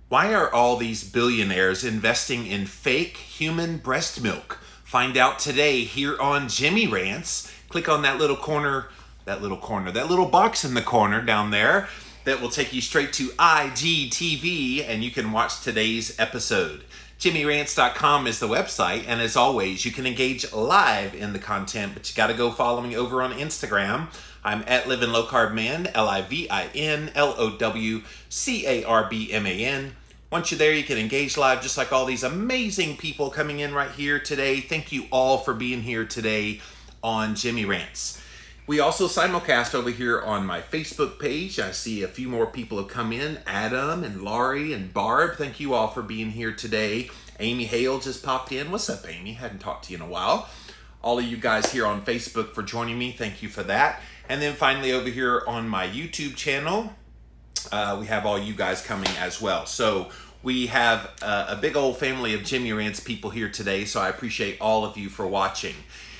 Why are all these billionaires investing in fake human breast milk? Find out today here on Jimmy Rants. Click on that little box in the corner down there that will take you straight to IGTV and you can watch today's episode. JimmyRants.com is the website, and as always, you can engage live in the content, but you got to go follow me over on Instagram. I'm at Living Low Carb Man, LivinLowCarbman. Once you're there, you can engage live just like all these amazing people coming in right here today. Thank you all for being here today on Jimmy Rants. We also simulcast over here on my Facebook page. I see a few more people have come in. Adam and Laurie and Barb, thank you all for being here today. Amy Hale just popped in. What's up, Amy? Hadn't talked to you in a while. All of you guys here on Facebook for joining me. Thank you for that. And then finally over here on my YouTube channel, we have all you guys coming as well. So we have a big old family of Jimmy Rants people here today, so I appreciate all of you for watching.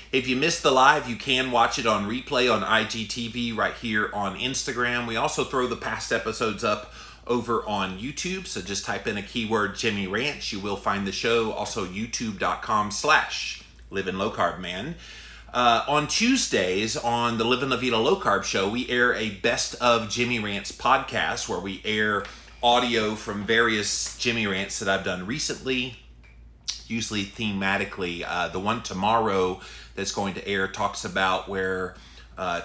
If you missed the live, you can watch it on replay on IGTV right here on Instagram. We also throw the past episodes up over on YouTube, so just type in a keyword Jimmy Rants. You will find the show, also youtube.com/LivinLowCarbMan. On Tuesdays on the Livin' La Vida Low Carb show, we air a Best of Jimmy Rants podcast where we air audio from various Jimmy Rants that I've done recently, usually thematically. The one tomorrow that's going to air talks about where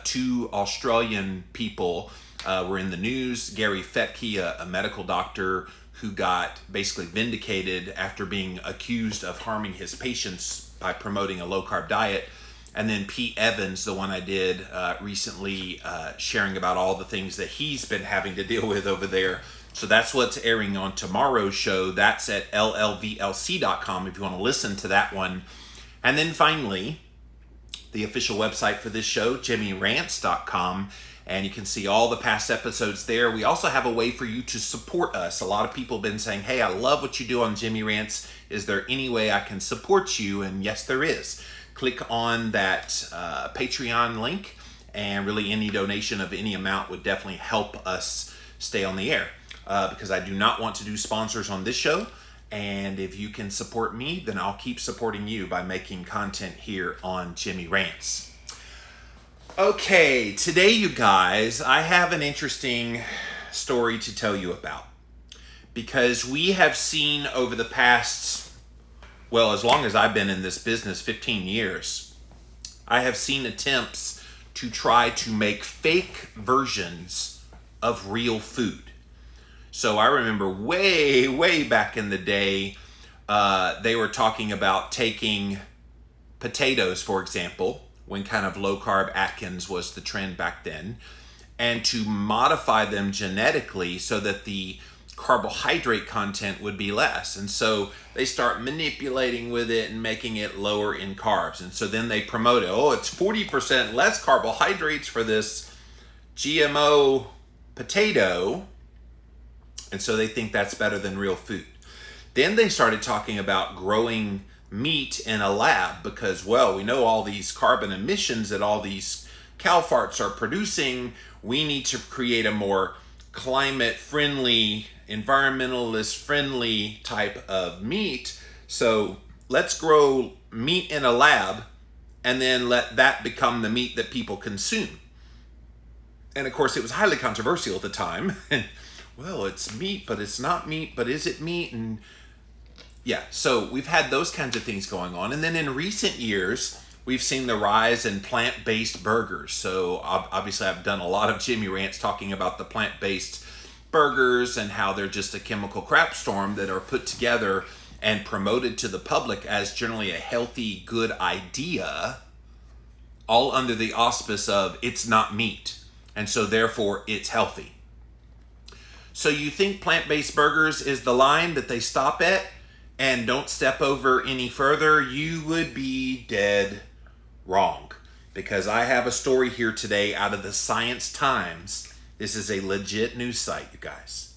two Australian people were in the news. Gary Fettke, a medical doctor who got basically vindicated after being accused of harming his patients by promoting a low-carb diet. And then Pete Evans, the one I did recently, sharing about all the things that he's been having to deal with over there. So that's what's airing on tomorrow's show. That's at llvlc.com if you want to listen to that one. And then finally, the official website for this show, jimmyrants.com, and you can see all the past episodes there. We also have a way for you to support us. A lot of people have been saying, hey, I love what you do on Jimmy Rants. Is there any way I can support you? And yes, there is. Click on that Patreon link, and really any donation of any amount would definitely help us stay on the air. Because I do not want to do sponsors on this show. And if you can support me, then I'll keep supporting you by making content here on Jimmy Rants. Okay, today, you guys, I have an interesting story to tell you about. Because we have seen over the past, well, as long as I've been in this business, 15 years, I have seen attempts to try to make fake versions of real food. So I remember way back in the day, they were talking about taking potatoes, for example, when kind of low-carb Atkins was the trend back then, and to modify them genetically so that the carbohydrate content would be less. And so they start manipulating with it and making it lower in carbs. And so then they promote it. Oh, it's 40% less carbohydrates for this GMO potato. And so they think that's better than real food. Then they started talking about growing meat in a lab because, well, we know all these carbon emissions that all these cow farts are producing. We need to create a more climate-friendly, environmentalist-friendly type of meat. So let's grow meat in a lab and then let that become the meat that people consume. And of course, it was highly controversial at the time. Well, it's meat, but it's not meat, but is it meat? And yeah, so we've had those kinds of things going on. And then in recent years, we've seen the rise in plant-based burgers. So obviously I've done a lot of Jimmy Rants talking about the plant-based burgers and how they're just a chemical crap storm that are put together and promoted to the public as generally a healthy, good idea, all under the auspice of it's not meat. And so therefore it's healthy. So you think plant-based burgers is the line that they stop at and don't step over any further? You would be dead wrong. Because I have a story here today out of the Science Times. This is a legit news site, you guys.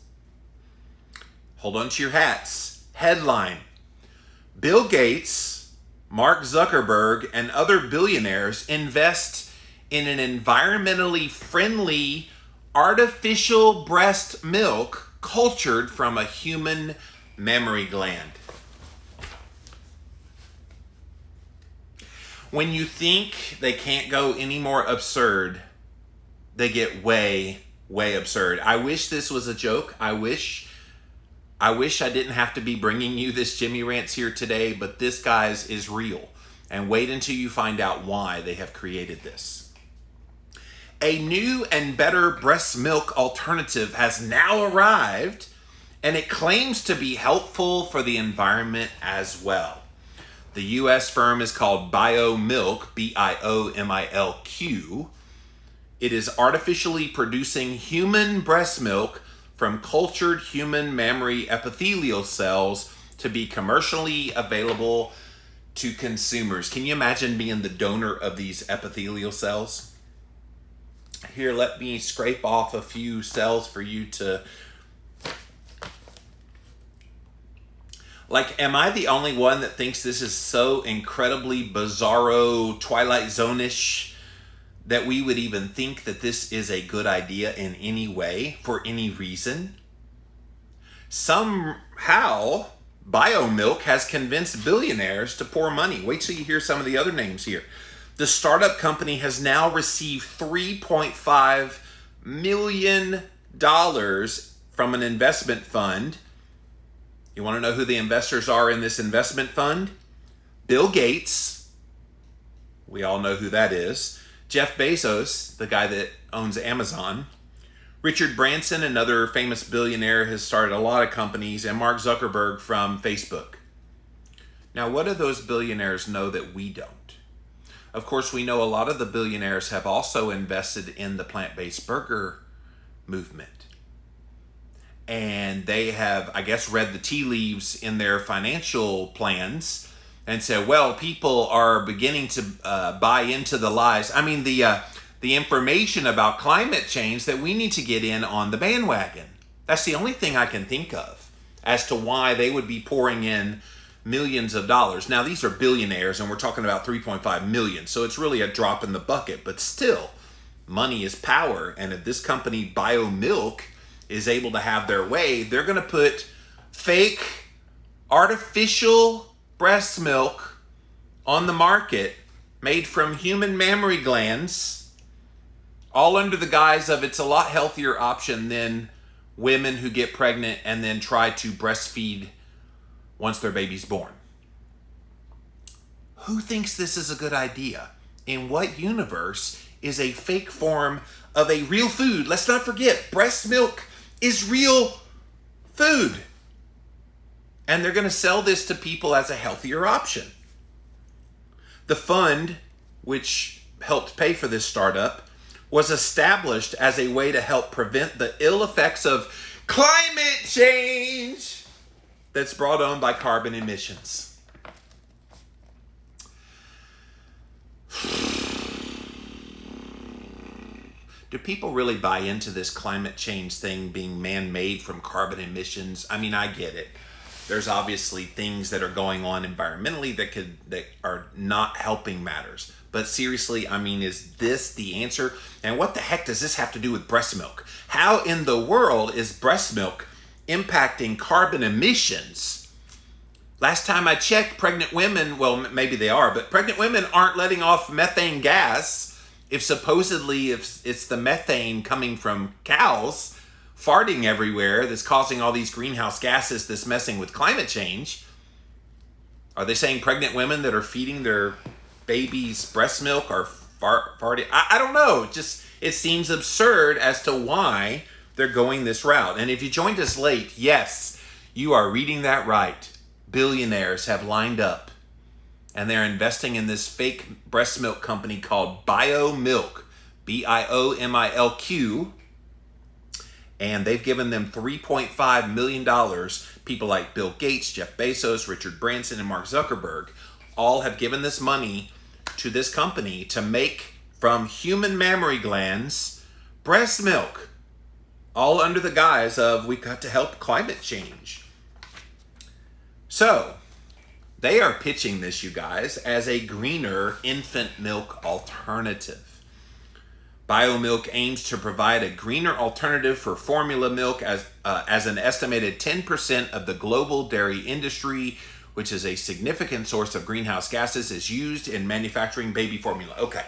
Hold on to your hats. Headline: Bill Gates, Mark Zuckerberg, and other billionaires invest in an environmentally friendly artificial breast milk cultured from a human mammary gland. When you think they can't go any more absurd, they get way, way absurd. I wish this was a joke. I wish I didn't have to be bringing you this Jimmy Rants here today, but this, guys, is real. And wait until you find out why they have created this. A new and better breast milk alternative has now arrived, and it claims to be helpful for the environment as well. The U.S. firm is called BioMilk, BIOMILQ. It is artificially producing human breast milk from cultured human mammary epithelial cells to be commercially available to consumers. Can you imagine being the donor of these epithelial cells? Here, let me scrape off a few cells for you to... Like, am I the only one that thinks this is so incredibly bizarro, Twilight Zone-ish, that we would even think that this is a good idea in any way, for any reason? Somehow, BioMilk has convinced billionaires to pour money. Wait till you hear some of the other names here. The startup company has now received $3.5 million from an investment fund. You want to know who the investors are in this investment fund? Bill Gates. We all know who that is. Jeff Bezos, the guy that owns Amazon. Richard Branson, another famous billionaire, has started a lot of companies. And Mark Zuckerberg from Facebook. Now, what do those billionaires know that we don't? Of course, we know a lot of the billionaires have also invested in the plant-based burger movement. And they have, I guess, read the tea leaves in their financial plans and said, well, people are beginning to buy into the lies. I mean, the information about climate change, that we need to get in on the bandwagon. That's the only thing I can think of as to why they would be pouring in millions of dollars. Now, these are billionaires, and we're talking about 3.5 million. So it's really a drop in the bucket. But still, money is power. And if this company, BioMilk, is able to have their way, they're going to put fake, artificial breast milk on the market made from human mammary glands, all under the guise of it's a lot healthier option than women who get pregnant and then try to breastfeed once their baby's born. Who thinks this is a good idea? In what universe is a fake form of a real food? Let's not forget, breast milk is real food. And they're going to sell this to people as a healthier option. The fund, which helped pay for this startup, was established as a way to help prevent the ill effects of climate change that's brought on by carbon emissions. Do people really buy into this climate change thing being man-made from carbon emissions? I mean, I get it. There's obviously things that are going on environmentally that are not helping matters. But seriously, I mean, is this the answer? And what the heck does this have to do with breast milk? How in the world is breast milk impacting carbon emissions? Last time I checked, pregnant women, well, maybe they are, but pregnant women aren't letting off methane gas. If supposedly it's the methane coming from cows farting everywhere that's causing all these greenhouse gases that's messing with climate change, are they saying pregnant women that are feeding their babies breast milk are farting? I don't know. It seems absurd as to why they're going this route. And if you joined us late, yes, you are reading that right. Billionaires have lined up, and they're investing in this fake breast milk company called BioMilk, BIOMILQ, and they've given them $3.5 million. People like Bill Gates, Jeff Bezos, Richard Branson, and Mark Zuckerberg all have given this money to this company to make from human mammary glands breast milk, all under the guise of we've got to help climate change. So, they are pitching this, you guys, as a greener infant milk alternative. BioMilk aims to provide a greener alternative for formula milk as an estimated 10% of the global dairy industry, which is a significant source of greenhouse gases, is used in manufacturing baby formula. Okay.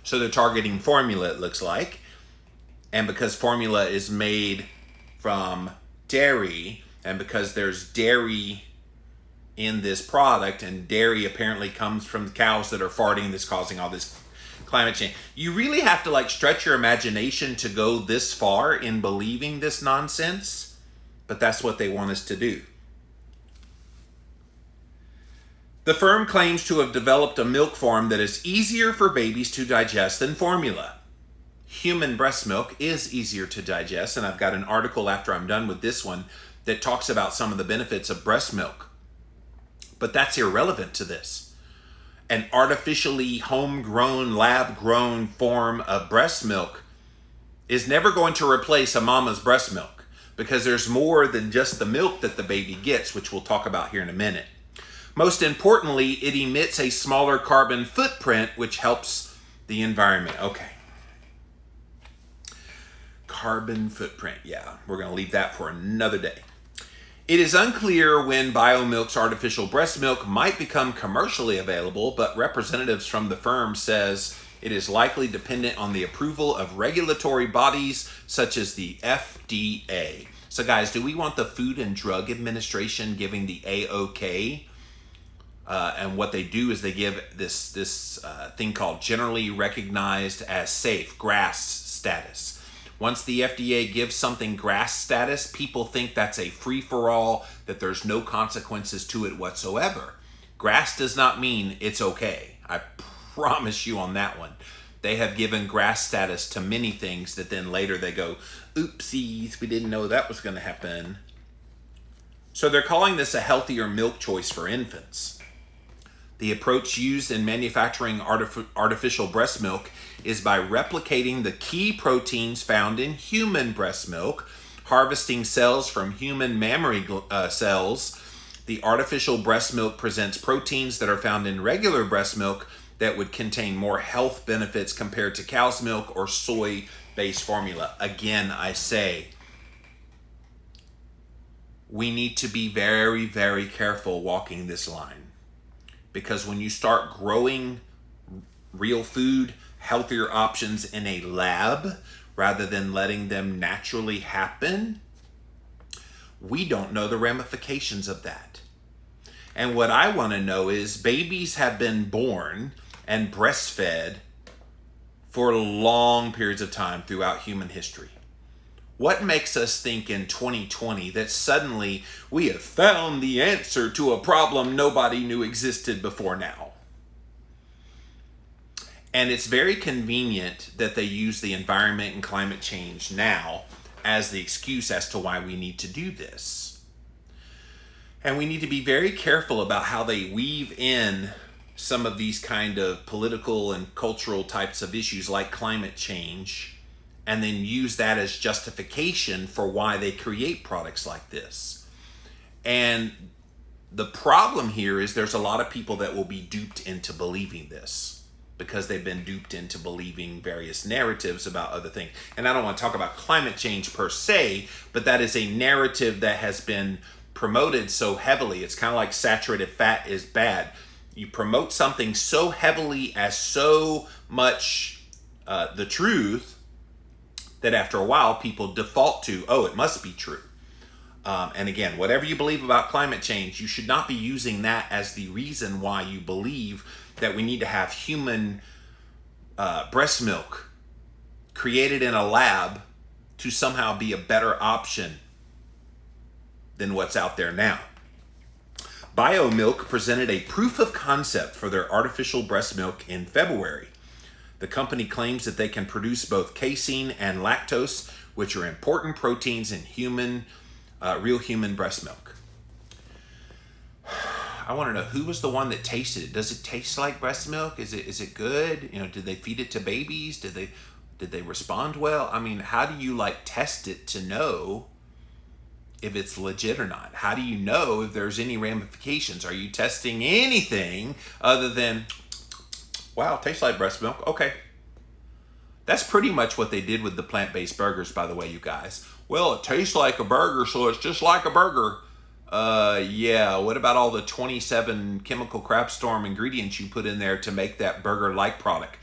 So they're targeting formula, it looks like. And because formula is made from dairy, and because there's dairy in this product, and dairy apparently comes from the cows that are farting that's causing all this climate change. You really have to stretch your imagination to go this far in believing this nonsense, but that's what they want us to do. The firm claims to have developed a milk form that is easier for babies to digest than formula. Human breast milk is easier to digest, and I've got an article after I'm done with this one that talks about some of the benefits of breast milk. But that's irrelevant to this. An artificially homegrown, lab-grown form of breast milk is never going to replace a mama's breast milk, because there's more than just the milk that the baby gets, which we'll talk about here in a minute. Most importantly, it emits a smaller carbon footprint, which helps the environment. Okay. Carbon footprint. Yeah, we're going to leave that for another day. It is unclear when BioMilk's artificial breast milk might become commercially available, but representatives from the firm says it is likely dependent on the approval of regulatory bodies such as the FDA. So guys, do we want the Food and Drug Administration giving the A-OK? And what they do is they give this thing called generally recognized as safe, GRAS status. Once the FDA gives something GRAS status, people think that's a free-for-all, that there's no consequences to it whatsoever. GRAS does not mean it's okay. I promise you on that one. They have given GRAS status to many things that then later they go, oopsies, we didn't know that was going to happen. So they're calling this a healthier milk choice for infants. The approach used in manufacturing artificial breast milk is by replicating the key proteins found in human breast milk, harvesting cells from human mammary cells. The artificial breast milk presents proteins that are found in regular breast milk that would contain more health benefits compared to cow's milk or soy-based formula. Again, I say, we need to be very, very careful walking this line. Because when you start growing real food, healthier options in a lab, rather than letting them naturally happen, we don't know the ramifications of that. And what I want to know is, babies have been born and breastfed for long periods of time throughout human history. What makes us think in 2020 that suddenly we have found the answer to a problem nobody knew existed before now? And it's very convenient that they use the environment and climate change now as the excuse as to why we need to do this. And we need to be very careful about how they weave in some of these kind of political and cultural types of issues like climate change, and then use that as justification for why they create products like this. And the problem here is there's a lot of people that will be duped into believing this because they've been duped into believing various narratives about other things. And I don't want to talk about climate change per se, but that is a narrative that has been promoted so heavily. It's kind of like saturated fat is bad. You promote something so heavily as so much the truth, that after a while people default to, oh, it must be true. And again, whatever you believe about climate change, you should not be using that as the reason why you believe that we need to have human breast milk created in a lab to somehow be a better option than what's out there now. BioMilk presented a proof of concept for their artificial breast milk in February. The company claims that they can produce both casein and lactose, which are important proteins in real human breast milk. I want to know, who was the one that tasted it? Does it taste like breast milk? Is it good? Did they feed it to babies? Did they respond well? I mean, how do you test it to know if it's legit or not? How do you know if there's any ramifications? Are you testing anything other than, wow, it tastes like breast milk? Okay. That's pretty much what they did with the plant-based burgers, by the way, you guys. Well, it tastes like a burger, so it's just like a burger. Yeah, what about all the 27 chemical crap storm ingredients you put in there to make that burger-like product?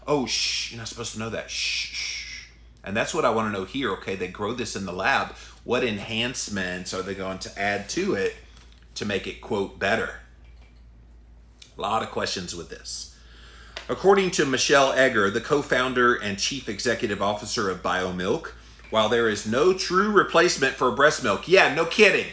Oh, shh, you're not supposed to know that. Shh, shh. And that's what I want to know here. Okay, they grow this in the lab. What enhancements are they going to add to it to make it, quote, better? A lot of questions with this. According to Michelle Egger, the co-founder and chief executive officer of BioMilk, while there is no true replacement for breast milk, yeah, no kidding.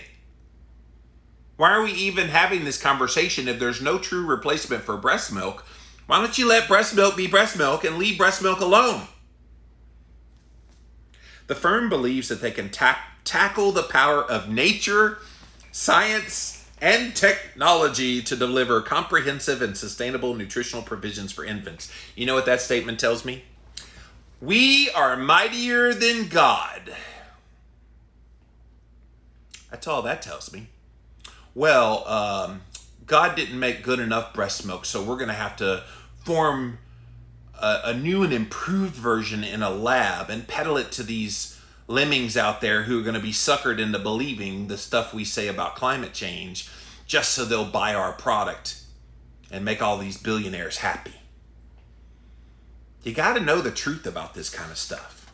Why are we even having this conversation if there's no true replacement for breast milk? Why don't you let breast milk be breast milk and leave breast milk alone? The firm believes that they can tackle the power of nature, science, and technology to deliver comprehensive and sustainable nutritional provisions for infants. You know what that statement tells me? We are mightier than God. That's all that tells me. Well, God didn't make good enough breast milk, so we're going to have to form a new and improved version in a lab and peddle it to these lemmings out there who are going to be suckered into believing the stuff we say about climate change just so they'll buy our product and make all these billionaires happy. You got to know the truth about this kind of stuff.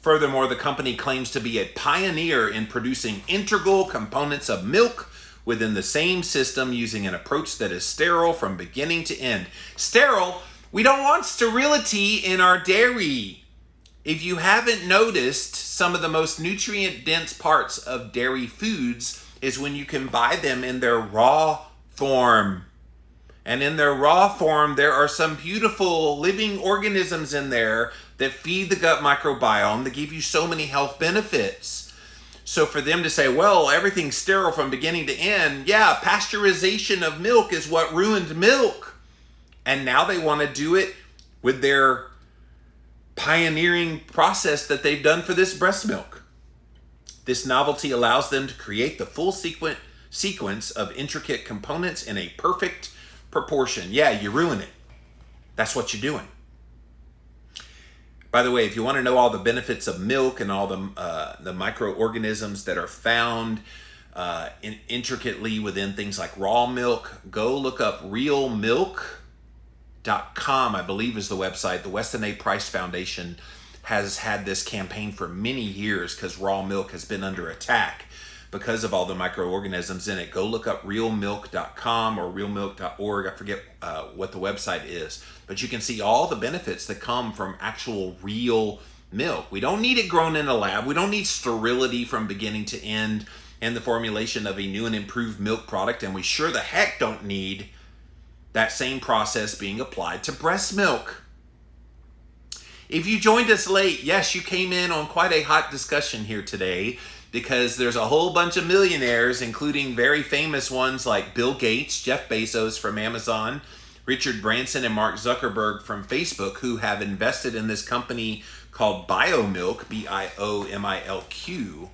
Furthermore, the company claims to be a pioneer in producing integral components of milk within the same system using an approach that is sterile from beginning to end. Sterile? We don't want sterility in our dairy. If you haven't noticed, some of the most nutrient-dense parts of dairy foods is when you can buy them in their raw form. And in their raw form, there are some beautiful living organisms in there that feed the gut microbiome that give you so many health benefits. So for them to say, well, everything's sterile from beginning to end, yeah, pasteurization of milk is what ruined milk. And now they want to do it with their pioneering process that they've done for this breast milk. This novelty allows them to create the full sequence of intricate components in a perfect proportion. Yeah, you ruin it. That's what you're doing. By the way, if you want to know all the benefits of milk and all the microorganisms that are found intricately within things like raw milk, go look up realmilk.com, I believe is the website. The Weston A. Price Foundation has had this campaign for many years because raw milk has been under attack because of all the microorganisms in it. Go look up realmilk.com or realmilk.org. I forget what the website is. But you can see all the benefits that come from actual real milk. We don't need it grown in a lab. We don't need sterility from beginning to end in the formulation of a new and improved milk product. And we sure the heck don't need that same process being applied to breast milk. If you joined us late, yes, you came in on quite a hot discussion here today because there's a whole bunch of millionaires, including very famous ones like Bill Gates, Jeff Bezos from Amazon, Richard Branson, and Mark Zuckerberg from Facebook, who have invested in this company called BioMilk, BIOMILQ,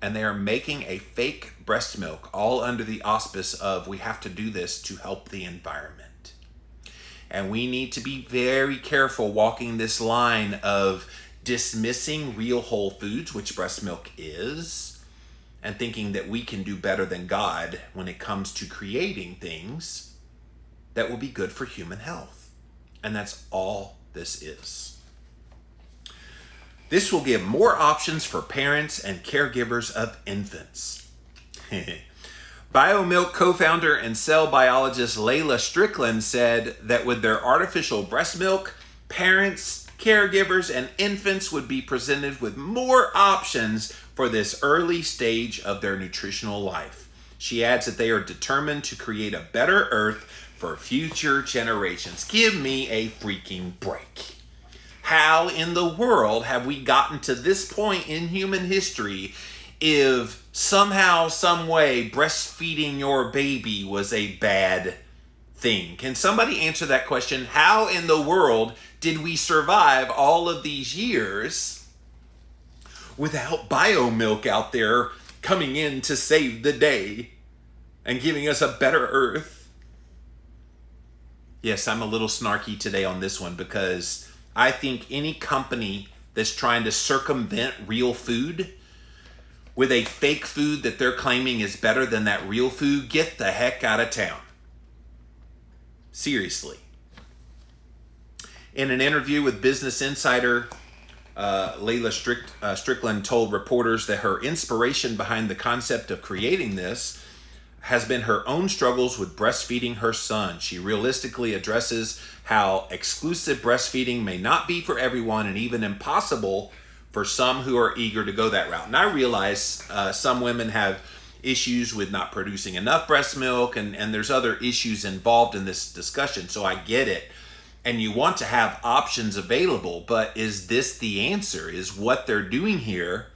and they are making a fake breast milk, all under the auspice of we have to do this to help the environment. And we need to be very careful walking this line of dismissing real whole foods, which breast milk is, and thinking that we can do better than God when it comes to creating things that will be good for human health. And that's all this is. This will give more options for parents and caregivers of infants. BioMilk co-founder and cell biologist Layla Strickland said that with their artificial breast milk, parents, caregivers, and infants would be presented with more options for this early stage of their nutritional life. She adds that they are determined to create a better earth for future generations. Give me a freaking break. How in the world have we gotten to this point in human history if somehow, some way, breastfeeding your baby was a bad thing? Can somebody answer that question? How in the world did we survive all of these years without BioMilk out there coming in to save the day and giving us a better earth? Yes, I'm a little snarky today on this one because I think any company that's trying to circumvent real food with a fake food that they're claiming is better than that real food, get the heck out of town. Seriously. In an interview with Business Insider, Layla Strickland told reporters that her inspiration behind the concept of creating this has been her own struggles with breastfeeding her son. She realistically addresses how exclusive breastfeeding may not be for everyone and even impossible for some who are eager to go that route. And I realize some women have issues with not producing enough breast milk, and there's other issues involved in this discussion, so I get it. And you want to have options available, but is this the answer? Is what they're doing here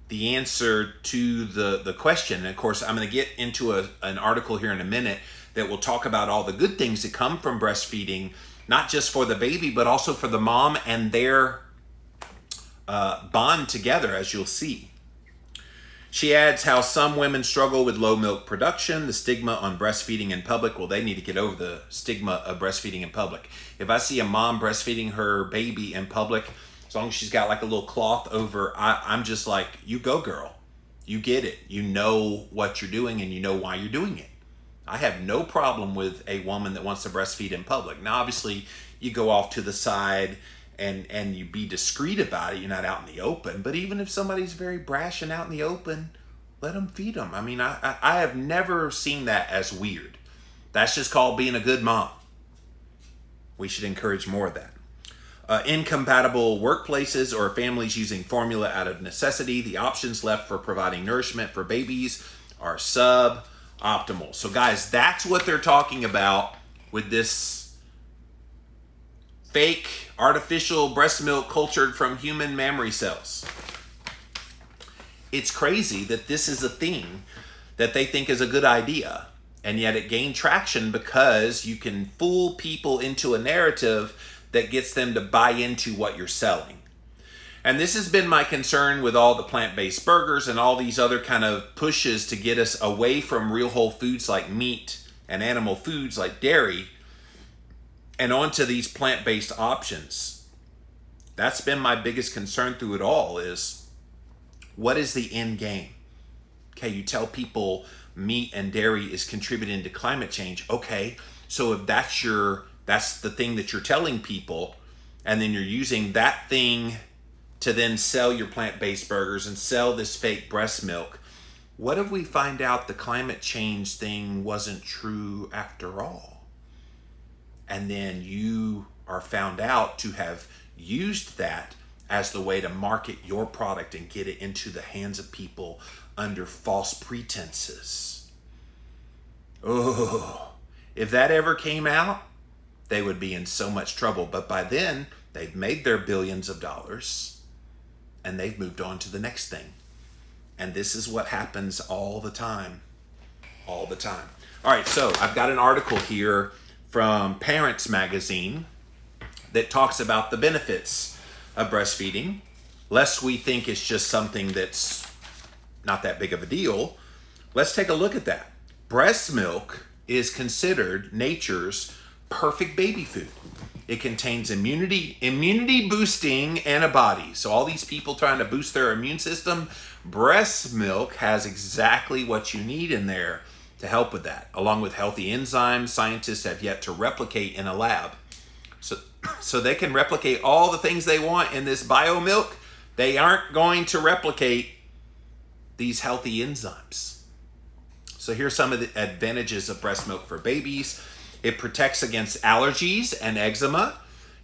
the answer to the question? And of course, I'm going to get into an article here in a minute that will talk about all the good things that come from breastfeeding, not just for the baby, but also for the mom and their bond together, as you'll see. She adds how some women struggle with low milk production, the stigma on breastfeeding in public. Well, they need to get over the stigma of breastfeeding in public. If I see a mom breastfeeding her baby in public, as long as she's got like a little cloth over, I'm just like, you go, girl. You get it. You know what you're doing and you know why you're doing it. I have no problem with a woman that wants to breastfeed in public. Now, obviously, you go off to the side and you be discreet about it. You're not out in the open. But even if somebody's very brash and out in the open, let them feed them. I mean, I have never seen that as weird. That's just called being a good mom. We should encourage more of that. Incompatible workplaces or families using formula out of necessity, the options left for providing nourishment for babies are suboptimal. So guys, that's what they're talking about with this fake artificial breast milk cultured from human mammary cells. It's crazy that this is a thing that they think is a good idea, and yet it gained traction because you can fool people into a narrative that gets them to buy into what you're selling. And this has been my concern with all the plant-based burgers and all these other kind of pushes to get us away from real whole foods like meat and animal foods like dairy and onto these plant-based options. That's been my biggest concern through it all, is what is the end game? Okay, you tell people meat and dairy is contributing to climate change. Okay, so if that's the thing that you're telling people, and then you're using that thing to then sell your plant-based burgers and sell this fake breast milk, what if we find out the climate change thing wasn't true after all? And then you are found out to have used that as the way to market your product and get it into the hands of people under false pretenses. Oh, if that ever came out, they would be in so much trouble. But by then, they've made their billions of dollars and they've moved on to the next thing. And this is what happens all the time. All the time. All right, so I've got an article here from Parents Magazine that talks about the benefits of breastfeeding, lest we think it's just something that's not that big of a deal. Let's take a look at that. Breast milk is considered nature's perfect baby food. It contains immunity boosting antibodies. So all these people trying to boost their immune system, breast milk has exactly what you need in there to help with that. Along with healthy enzymes, scientists have yet to replicate in a lab. So they can replicate all the things they want in this bio milk. They aren't going to replicate these healthy enzymes. So here's some of the advantages of breast milk for babies. It protects against allergies and eczema.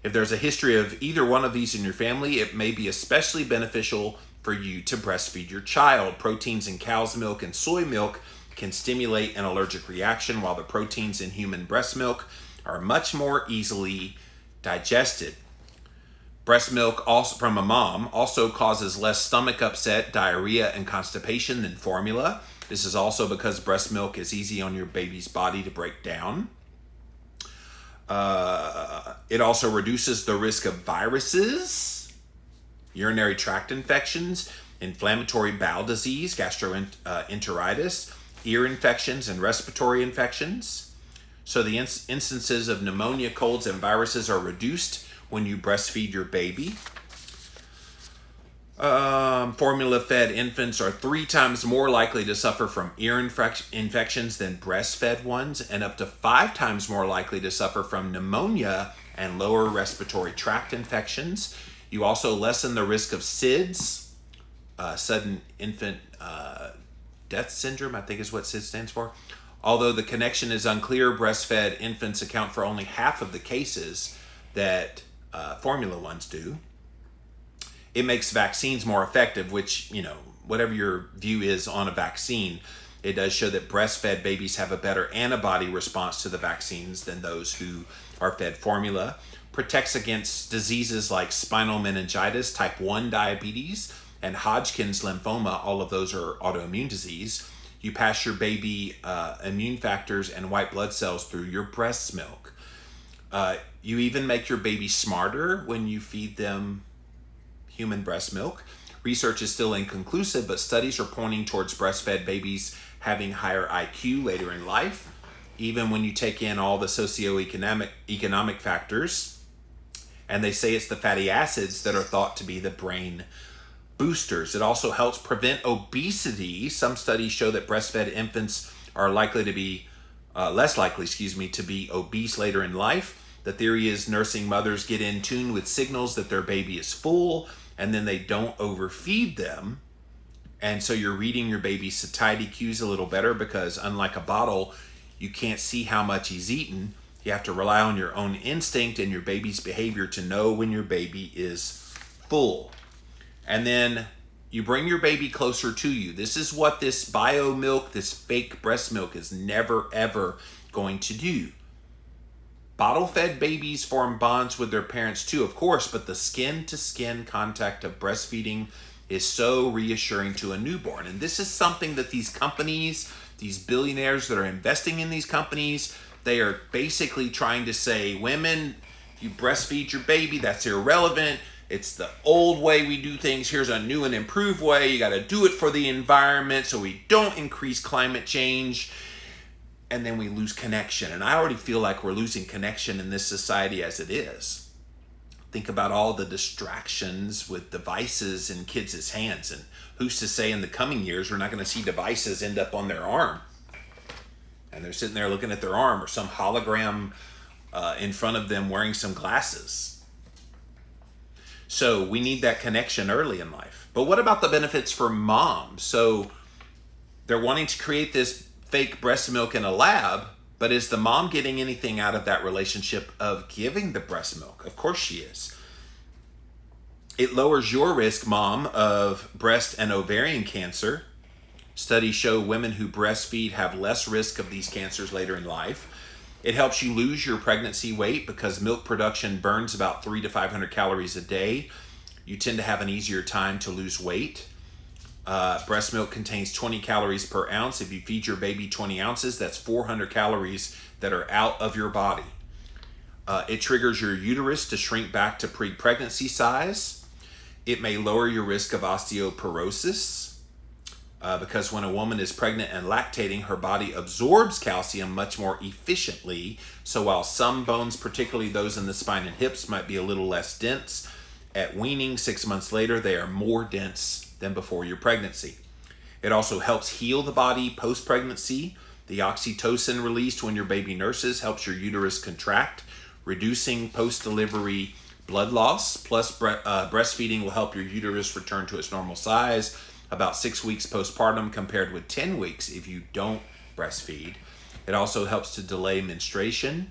If there's a history of either one of these in your family, it may be especially beneficial for you to breastfeed your child. Proteins in cow's milk and soy milk can stimulate an allergic reaction, while the proteins in human breast milk are much more easily digested. Breast milk also from a mom also causes less stomach upset, diarrhea, and constipation than formula. This is also because breast milk is easy on your baby's body to break down. It also reduces the risk of viruses, urinary tract infections, inflammatory bowel disease, gastroenteritis, ear infections, and respiratory infections. So the instances of pneumonia, colds, and viruses are reduced when you breastfeed your baby. Formula-fed infants are 3 times more likely to suffer from ear infections than breastfed ones, and up to 5 times more likely to suffer from pneumonia and lower respiratory tract infections. You also lessen the risk of SIDS, sudden infant death syndrome, I think is what SIDS stands for. Although the connection is unclear, breastfed infants account for only half of the cases that formula ones do. It makes vaccines more effective, which, whatever your view is on a vaccine, it does show that breastfed babies have a better antibody response to the vaccines than those who are fed formula. Protects against diseases like spinal meningitis, type 1 diabetes, and Hodgkin's lymphoma. All of those are autoimmune disease. You pass your baby immune factors and white blood cells through your breast milk. You even make your baby smarter when you feed them human breast milk. Research is still inconclusive, but studies are pointing towards breastfed babies having higher IQ later in life, even when you take in all the socioeconomic factors. And they say it's the fatty acids that are thought to be the brain boosters. It also helps prevent obesity. Some studies show that breastfed infants are likely to be less likely, to be obese later in life. The theory is nursing mothers get in tune with signals that their baby is full, and then they don't overfeed them. And so you're reading your baby's satiety cues a little better, because unlike a bottle, you can't see how much he's eaten. You have to rely on your own instinct and your baby's behavior to know when your baby is full. And then you bring your baby closer to you. This is what this bio milk, this fake breast milk, is never, ever going to do. Bottle-fed babies form bonds with their parents too, of course, but the skin-to-skin contact of breastfeeding is so reassuring to a newborn. And this is something that these companies, these billionaires that are investing in these companies, they are basically trying to say, women, you breastfeed your baby, that's irrelevant. It's the old way we do things. Here's a new and improved way. You got to do it for the environment so we don't increase climate change. And then we lose connection. And I already feel like we're losing connection in this society as it is. Think about all the distractions with devices in kids' hands. And who's to say in the coming years we're not going to see devices end up on their arm? And they're sitting there looking at their arm, or some hologram in front of them wearing some glasses. So we need that connection early in life. But what about the benefits for moms? So they're wanting to create this fake breast milk in a lab, but is the mom getting anything out of that relationship of giving the breast milk? Of course she is. It lowers your risk, mom, of breast and ovarian cancer. Studies show women who breastfeed have less risk of these cancers later in life. It helps you lose your pregnancy weight because milk production burns about 300 to 500 calories a day. You tend to have an easier time to lose weight. Breast milk contains 20 calories per ounce. If you feed your baby 20 ounces, that's 400 calories that are out of your body. It triggers your uterus to shrink back to pre-pregnancy size. It may lower your risk of osteoporosis because when a woman is pregnant and lactating, her body absorbs calcium much more efficiently. So while some bones, particularly those in the spine and hips, might be a little less dense, at weaning 6 months later, they are more dense than before your pregnancy. It also helps heal the body post-pregnancy. The oxytocin released when your baby nurses helps your uterus contract, reducing post-delivery blood loss. Plus, breastfeeding will help your uterus return to its normal size about 6 weeks postpartum compared with 10 weeks if you don't breastfeed. It also helps to delay menstruation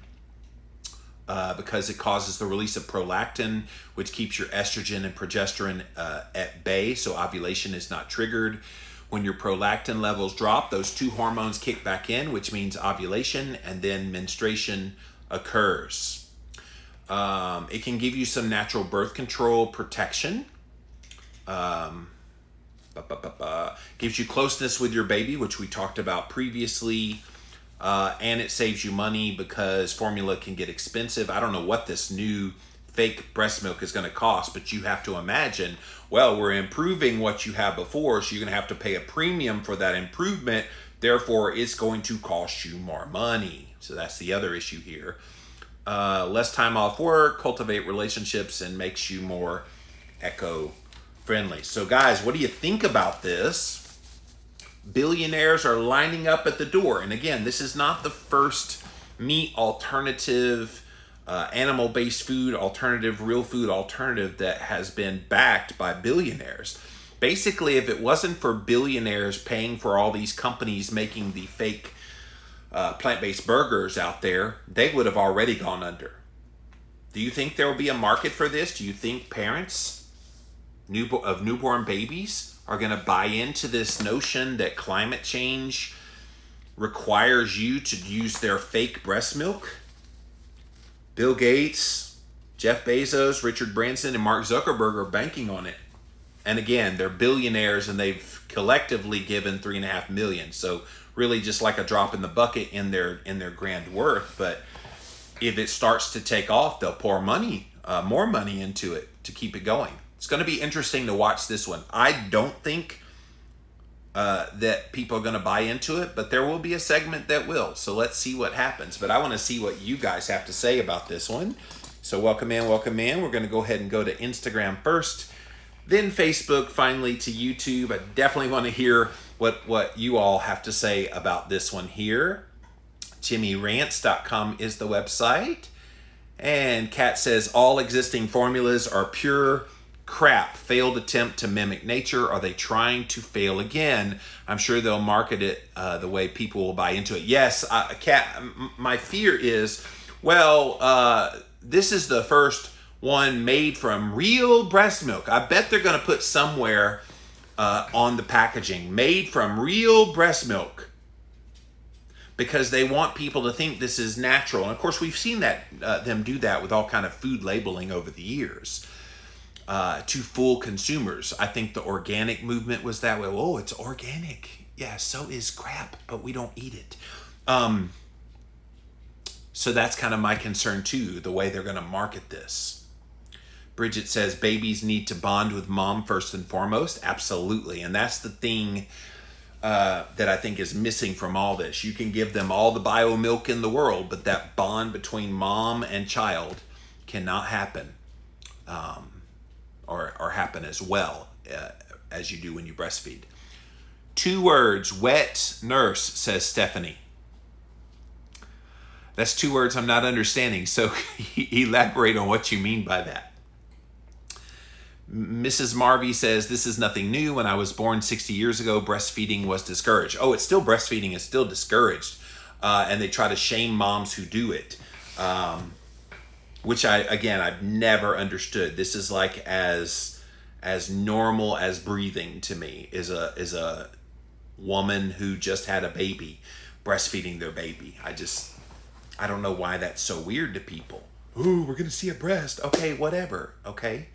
because it causes the release of prolactin, which keeps your estrogen and progesterone at bay, so ovulation is not triggered. When your prolactin levels drop, those two hormones kick back in, which means ovulation, and then menstruation occurs. It can give you some natural birth control protection. Gives you closeness with your baby, which we talked about previously. And it saves you money because formula can get expensive. I don't know what this new fake breast milk is going to cost, but you have to imagine, well, we're improving what you have before, so you're going to have to pay a premium for that improvement. Therefore, it's going to cost you more money. So that's the other issue here. less time off work, cultivate relationships, and makes you more eco-friendly. So guys, what do you think about this? Billionaires are lining up at the door. And again, this is not the first meat alternative, animal-based food alternative, real food alternative that has been backed by billionaires. Basically, if it wasn't for billionaires paying for all these companies making the fake plant-based burgers out there, they would have already gone under. Do you think there will be a market for this? Do you think parents of newborn babies are going to buy into this notion that climate change requires you to use their fake breast milk? Bill Gates, Jeff Bezos, Richard Branson, and Mark Zuckerberg are banking on it. And again, they're billionaires and they've collectively given $3.5 million. So really just like a drop in the bucket in their grand worth. But if it starts to take off, they'll pour more money into it to keep it going. It's going to be interesting to watch this one. I don't think that people are going to buy into it, but there will be a segment that will. So let's see what happens. But I want to see what you guys have to say about this one. So welcome in, welcome in. We're going to go ahead and go to Instagram first, then Facebook, finally to YouTube. I definitely want to hear what you all have to say about this one here. JimmyRants.com is the website. And Kat says, all existing formulas are pure crap. Failed attempt to mimic nature. Are they trying to fail again? I'm sure they'll market it the way people will buy into it. Yes, Kat, my fear is, this is the first one made from real breast milk. I bet they're going to put somewhere on the packaging, made from real breast milk, because they want people to think this is natural. And of course, we've seen that them do that with all kind of food labeling over the years. To fool consumers. I think the organic movement was that way. Oh, it's organic. Yeah, so is crap, but we don't eat it. So that's kind of my concern too, the way they're going to market this. Bridget says babies need to bond with mom first and foremost. Absolutely. And that's the thing that I think is missing from all this. You can give them all the bio milk in the world, but that bond between mom and child cannot happen. Or happen as well as you do when you breastfeed. 2 words, wet nurse, says Stephanie. That's 2 words I'm not understanding, so elaborate on what you mean by that. Mrs. Marvey says, this is nothing new. When I was born 60 years ago, breastfeeding was discouraged. Oh, it's still breastfeeding is still discouraged. And they try to shame moms who do it. Which I've never understood. This is like as normal as breathing to me is a woman who just had a baby breastfeeding their baby. I don't know why that's so weird to people. Ooh, we're gonna see a breast. Okay, whatever. Okay,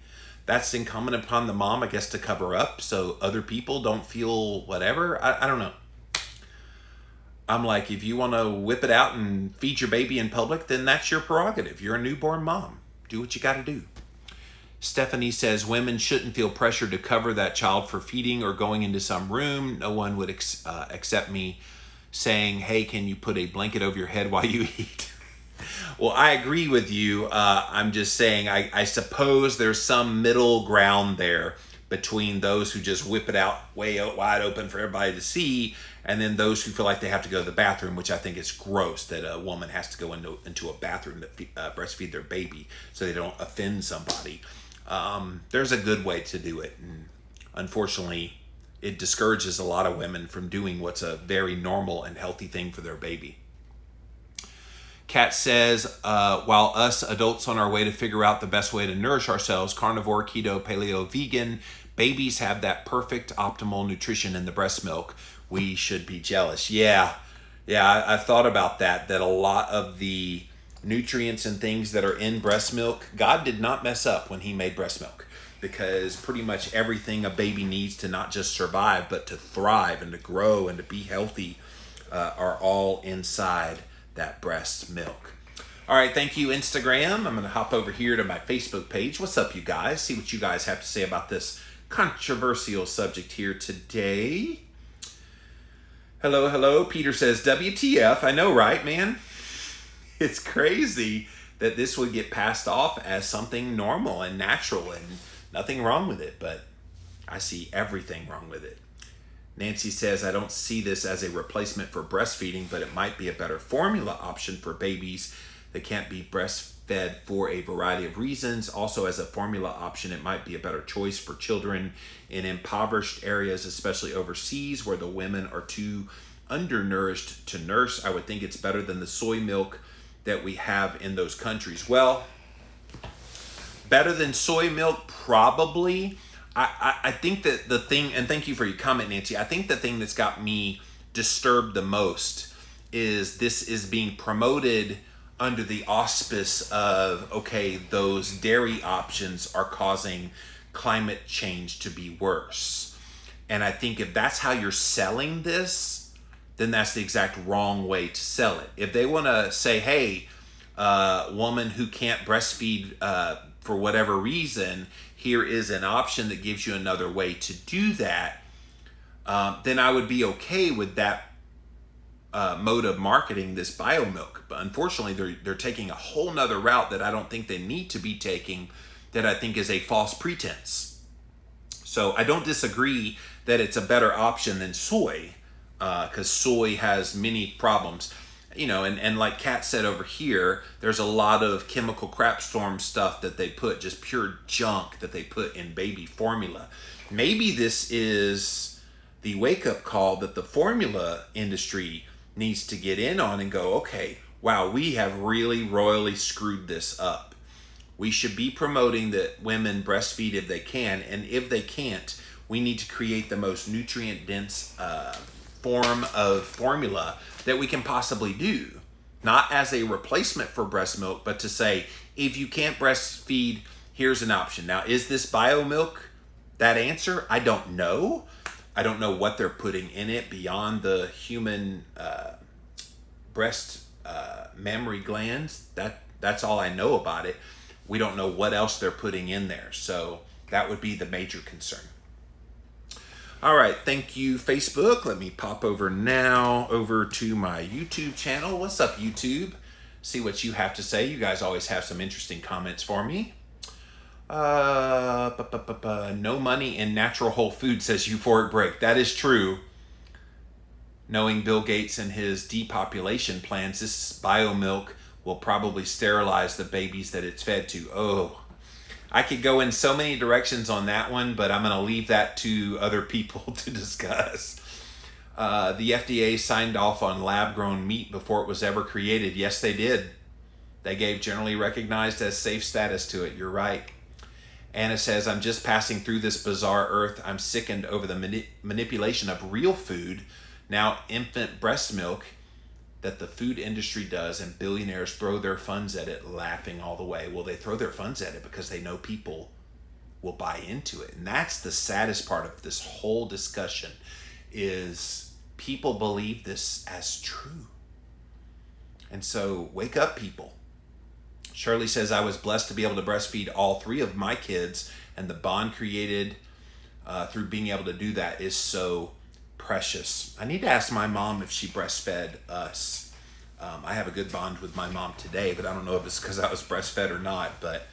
that's incumbent upon the mom, I guess, to cover up so other people don't feel whatever. I don't know. I'm like, if you want to whip it out and feed your baby in public, then that's your prerogative. You're a newborn mom. Do what you got to do. Stephanie says women shouldn't feel pressure to cover that child for feeding or going into some room. No one would accept me saying, hey, can you put a blanket over your head while you eat? Well, I agree with you. I'm just saying, I suppose there's some middle ground there between those who just whip it out way wide open for everybody to see, and then those who feel like they have to go to the bathroom, which I think is gross that a woman has to go into a bathroom to breastfeed their baby so they don't offend somebody. There's a good way to do it, and unfortunately, it discourages a lot of women from doing what's a very normal and healthy thing for their baby. Kat says, while us adults on our way to figure out the best way to nourish ourselves, carnivore, keto, paleo, vegan, babies have that perfect optimal nutrition in the breast milk. We should be jealous. Yeah, I thought about that a lot of the nutrients and things that are in breast milk, God did not mess up when he made breast milk, because pretty much everything a baby needs to not just survive, but to thrive and to grow and to be healthy are all inside that breast milk. All right, thank you, Instagram. I'm going to hop over here to my Facebook page. What's up, you guys? See what you guys have to say about this controversial subject here today. Hello. Peter says, WTF. I know, right, man? It's crazy that this would get passed off as something normal and natural and nothing wrong with it, but I see everything wrong with it. Nancy says, I don't see this as a replacement for breastfeeding, but it might be a better formula option for babies that can't be breastfed for a variety of reasons. Also, as a formula option, it might be a better choice for children in impoverished areas, especially overseas, where the women are too undernourished to nurse. I would think it's better than the soy milk that we have in those countries. Well, better than soy milk, probably. I think that the thing, and thank you for your comment, Nancy, I think the thing that's got me disturbed the most is this is being promoted under the auspice of, okay, those dairy options are causing climate change to be worse. And I think if that's how you're selling this, then that's the exact wrong way to sell it. If they want to say, hey, woman who can't breastfeed for whatever reason, here is an option that gives you another way to do that, then I would be okay with that mode of marketing this biomilk. But unfortunately, they're taking a whole nother route that I don't think they need to be taking, that I think is a false pretense. So I don't disagree that it's a better option than soy, because soy has many problems. You know, and like Kat said over here, there's a lot of chemical crap storm stuff that they put, just pure junk that they put in baby formula. Maybe this is the wake-up call that the formula industry needs to get in on and go, okay, wow, we have really royally screwed this up. We should be promoting that women breastfeed if they can, and if they can't, we need to create the most nutrient-dense form of formula that we can possibly do, not as a replacement for breast milk, but to say, if you can't breastfeed, here's an option. Now, is this biomilk that answer? I don't know. I don't know what they're putting in it beyond the human breast mammary glands. That's all I know about it. We don't know what else they're putting in there. So that would be the major concern. All right, thank you, Facebook. Let me pop over now over to my YouTube channel. What's up, YouTube? See what you have to say. You guys always have some interesting comments for me. No money in natural whole food, says Euphoric Break. That is true. Knowing Bill Gates and his depopulation plans, this biomilk will probably sterilize the babies that it's fed to. Oh, I could go in so many directions on that one, but I'm going to leave that to other people to discuss. The FDA signed off on lab-grown meat before it was ever created. Yes, they did. They gave generally recognized as safe status to it. You're right. Anna says, I'm just passing through this bizarre earth. I'm sickened over the manipulation of real food, now infant breast milk, that the food industry does, and billionaires throw their funds at it, laughing all the way. Well, they throw their funds at it because they know people will buy into it. And that's the saddest part of this whole discussion, is people believe this as true. And so wake up, people. Shirley says, I was blessed to be able to breastfeed all three of my kids, and the bond created through being able to do that is so precious. I need to ask my mom if she breastfed us. I have a good bond with my mom today, but I don't know if it's because I was breastfed or not. But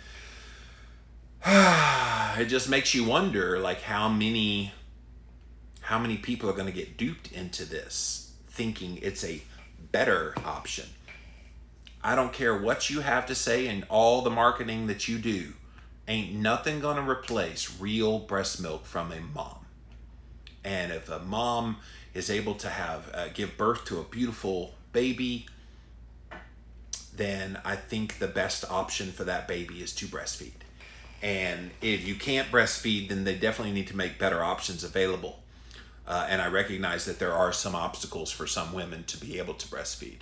it just makes you wonder, like, how many people are going to get duped into this, thinking it's a better option. I don't care what you have to say and all the marketing that you do. Ain't nothing going to replace real breast milk from a mom. And if a mom is able to have give birth to a beautiful baby, then I think the best option for that baby is to breastfeed. And if you can't breastfeed, then they definitely need to make better options available. And I recognize that there are some obstacles for some women to be able to breastfeed.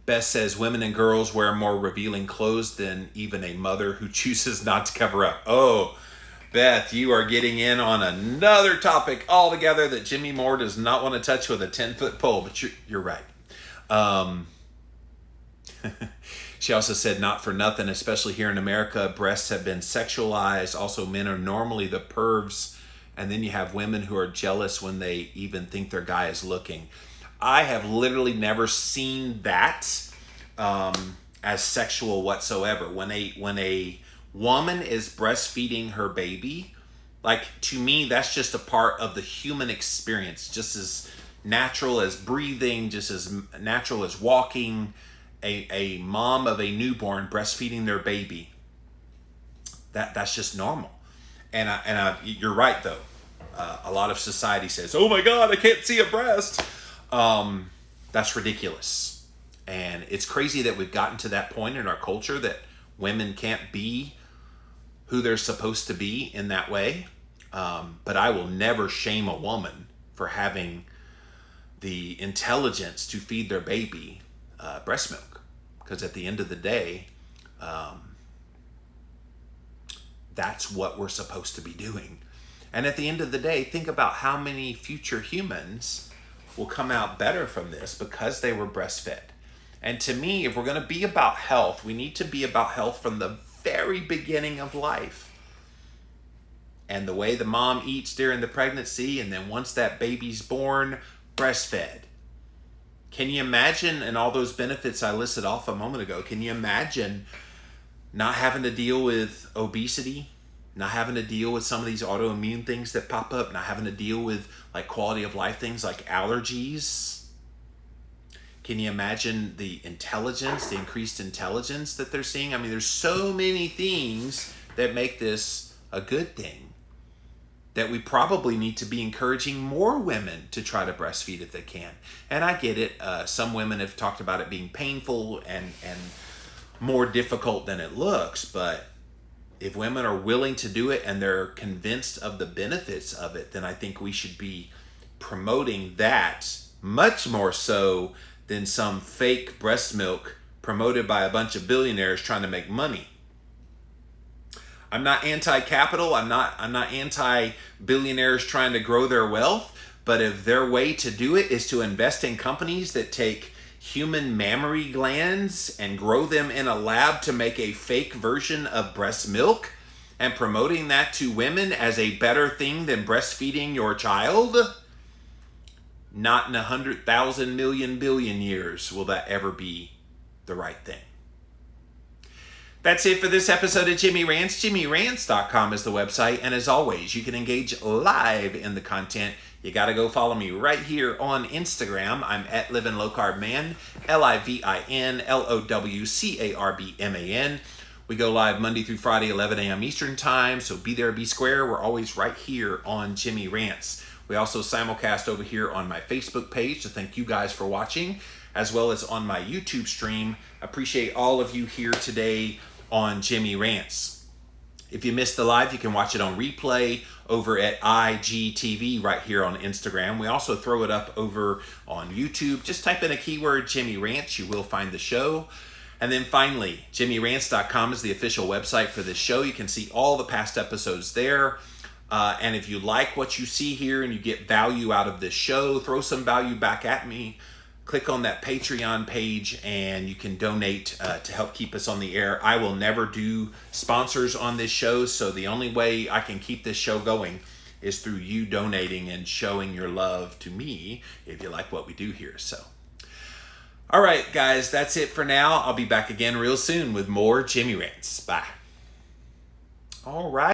Beth says, women and girls wear more revealing clothes than even a mother who chooses not to cover up. Oh, Beth, you are getting in on another topic altogether that Jimmy Moore does not want to touch with a 10-foot pole, but you're right. She also said, not for nothing, especially here in America, breasts have been sexualized. Also, men are normally the pervs, and then you have women who are jealous when they even think their guy is looking. I have literally never seen that. as sexual whatsoever. When a woman is breastfeeding her baby, like, to me, that's just a part of the human experience, just as natural as breathing, just as natural as walking. A mom of a newborn breastfeeding their baby, that's just normal. And you're right, though. A lot of society says, "Oh my God, I can't see a breast." That's ridiculous, and it's crazy that we've gotten to that point in our culture that women can't be who they're supposed to be in that way. But I will never shame a woman for having the intelligence to feed their baby breast milk, because at the end of the day, that's what we're supposed to be doing. And at the end of the day, think about how many future humans will come out better from this because they were breastfed. And to me, if we're going to be about health, we need to be about health from the very beginning of life. And the way the mom eats during the pregnancy, and then once that baby's born, breastfed. Can you imagine, and all those benefits I listed off a moment ago, can you imagine not having to deal with obesity, not having to deal with some of these autoimmune things that pop up, not having to deal with like quality of life things like allergies? Can you imagine the intelligence, the increased intelligence that they're seeing? I mean, there's so many things that make this a good thing that we probably need to be encouraging more women to try to breastfeed if they can. And I get it. Some women have talked about it being painful and more difficult than it looks, but if women are willing to do it and they're convinced of the benefits of it, then I think we should be promoting that much more so than some fake breast milk promoted by a bunch of billionaires trying to make money. I'm not anti-capital. I'm not anti-billionaires trying to grow their wealth. But if their way to do it is to invest in companies that take human mammary glands and grow them in a lab to make a fake version of breast milk and promoting that to women as a better thing than breastfeeding your child, not in 100,000 million billion years will that ever be the right thing. That's it for this episode of Jimmy Rants. JimmyRants.com is the website. And as always, you can engage live in the content. You got to go follow me right here on Instagram. I'm at Living Low Carb Man, LivinLowCarbMan. We go live Monday through Friday, 11 a.m. Eastern Time. So be there, be square. We're always right here on Jimmy Rants. We also simulcast over here on my Facebook page. So thank you guys for watching, as well as on my YouTube stream. Appreciate all of you here today on Jimmy Rants. If you missed the live, you can watch it on replay over at IGTV right here on Instagram. We also throw it up over on YouTube. Just type in a keyword, Jimmy Rants, you will find the show. And then finally, JimmyRants.com is the official website for this show. You can see all the past episodes there. And if you like what you see here and you get value out of this show, throw some value back at me. Click on that Patreon page and you can donate to help keep us on the air. I will never do sponsors on this show, so the only way I can keep this show going is through you donating and showing your love to me if you like what we do here. So, all right, guys, that's it for now. I'll be back again real soon with more Jimmy Rants. Bye. All right.